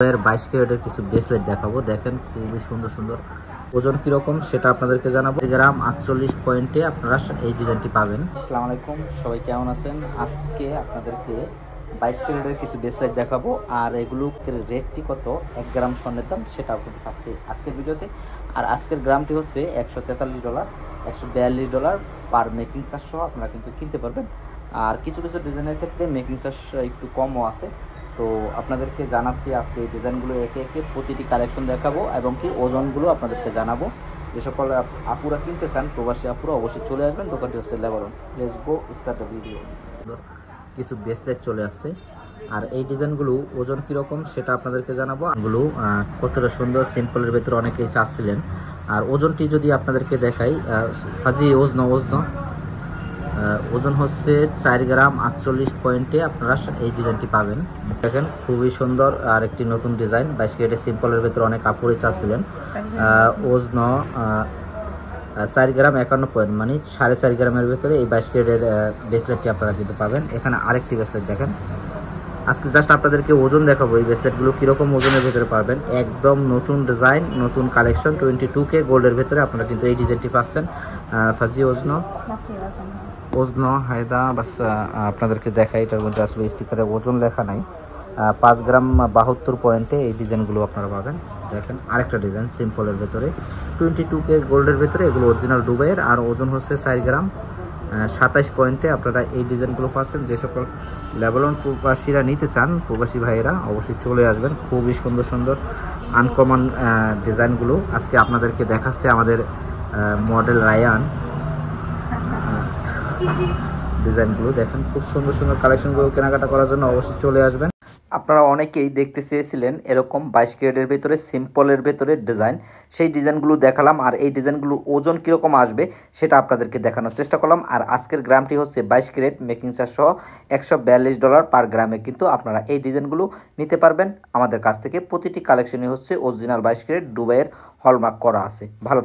এর 22 ক্যারেটের কিছু ব্রেসলেট দেখাবো। দেখেন খুবই সুন্দর সুন্দর। ওজন কিরকম সেটা আপনাদেরকে জানাবো। গ্রাম 48 পয়েন্টে আপনারা এই ডিজাইনটি পাবেন। আসসালামু আলাইকুম, সবাই কেমন আছেন? আজকে আপনাদেরকে 22 ক্যারেটের কিছু ব্রেসলেট দেখাবো, আর এগুলোর রেটটি কত, 1 গ্রাম স্বর্ণের দাম সেটা আপনাদের থাকছে আজকের ভিডিওতে। আর আজকের গ্রামটি হচ্ছে $143, $142 পার মেকিং চার্জ সহ আপনারা কিন্তু কিনতে পারবেন। আর কিছু কিছু ডিজাইনের ক্ষেত্রে মেকিং চার্জ একটু কমও আছে। তো আপনাদেরকে জানাচ্ছি আজকে এই ডিজাইনগুলো একে একে প্রতিটি কালেকশন দেখাবো এবং কি ওজনগুলো আপনাদেরকে জানাবো। যে সকল আপুরা কিনতে চান, প্রবাসী আপুরা অবশ্যই চলে আসবেন। দোকানটি হচ্ছে লেবারন। Let's go start the video. কিছু ব্রেসলেট চলে আসছে, আর এই ডিজাইনগুলো ওজন কীরকম সেটা আপনাদেরকে জানাবো। এগুলো কতটা সুন্দর, সিম্পলের ভেতরে অনেকেই চাচ্ছিলেন। আর ওজনটি যদি আপনাদেরকে দেখাই, ফাজি ওজন হচ্ছে 4 গ্রাম 48 পয়েন্টে আপনারা এই ডিজাইনটি পাবেন। দেখেন খুবই সুন্দর আর একটি নতুন ডিজাইন। 22 ক্যারেটের সিম্পলের ভেতরে অনেক কাপড়ে চাচ্ছিলেন। ওজন 4 গ্রাম 51 পয়েন্ট, মানে 4.5 গ্রামের ভেতরে এই 22 ক্যারেটের ব্রেসলেটটি আপনারা কিন্তু পাবেন। এখানে আরেকটি ব্রেসলেট দেখেন। আজকে জাস্ট আপনাদেরকে ওজন দেখাবো এই ব্রেসলেটগুলো কীরকম ওজনের ভেতরে পাবেন। একদম নতুন ডিজাইন, নতুন কালেকশন। 22K গোল্ডের ভেতরে আপনারা কিন্তু এই ডিজাইনটি পাচ্ছেন। ফাজি ওজন হায়দা বাস আপনাদেরকে দেখাই। এটার মধ্যে আসলে স্টিকারে ওজন লেখা নাই। 5 গ্রাম 72 পয়েন্টে এই ডিজাইনগুলো আপনারা পাবেন। দেখেন আরেকটা ডিজাইন সিম্পলের ভেতরে, 22K গোল্ডের ভেতরে। এগুলো অরিজিনাল দুবাইয়ের, আর ওজন হচ্ছে 4 গ্রাম 27 পয়েন্টে আপনারা এই ডিজাইনগুলো পাচ্ছেন। যে সকল লেবানন প্রবাসীরা নিতে চান, প্রবাসী ভাইয়েরা অবশ্যই চলে আসবেন। খুবই সুন্দর সুন্দর আনকমন ডিজাইনগুলো আজকে আপনাদেরকে দেখাচ্ছে আমাদের মডেল রায়ান। ডিজাইনগুলো দেখেন, খুব সুন্দর সুন্দর কালেকশনগুলো কেনাকাটা করার জন্য অবশ্যই চলে আসবেন। আপনারা অনেকেই দেখতে চেয়েছিলেন এরকম 22 ক্যারেটের ভেতরে সিম্পলের ভেতরে ডিজাইন, সেই ডিজাইনগুলো দেখালাম। আর এই ডিজাইনগুলো ওজন কীরকম আসবে সেটা আপনাদেরকে দেখানোর চেষ্টা করলাম। আর আজকের গ্রামটি হচ্ছে 22 ক্যারেট মেকিং চার্জ সহ $142 পার গ্রামে কিন্তু আপনারা এই ডিজাইনগুলো নিতে পারবেন আমাদের কাছ থেকে। প্রতিটি কালেকশনই হচ্ছে অরিজিনাল 22 ক্যারেট দুবাইয়ের হলমার্ক করা আছে। ভালো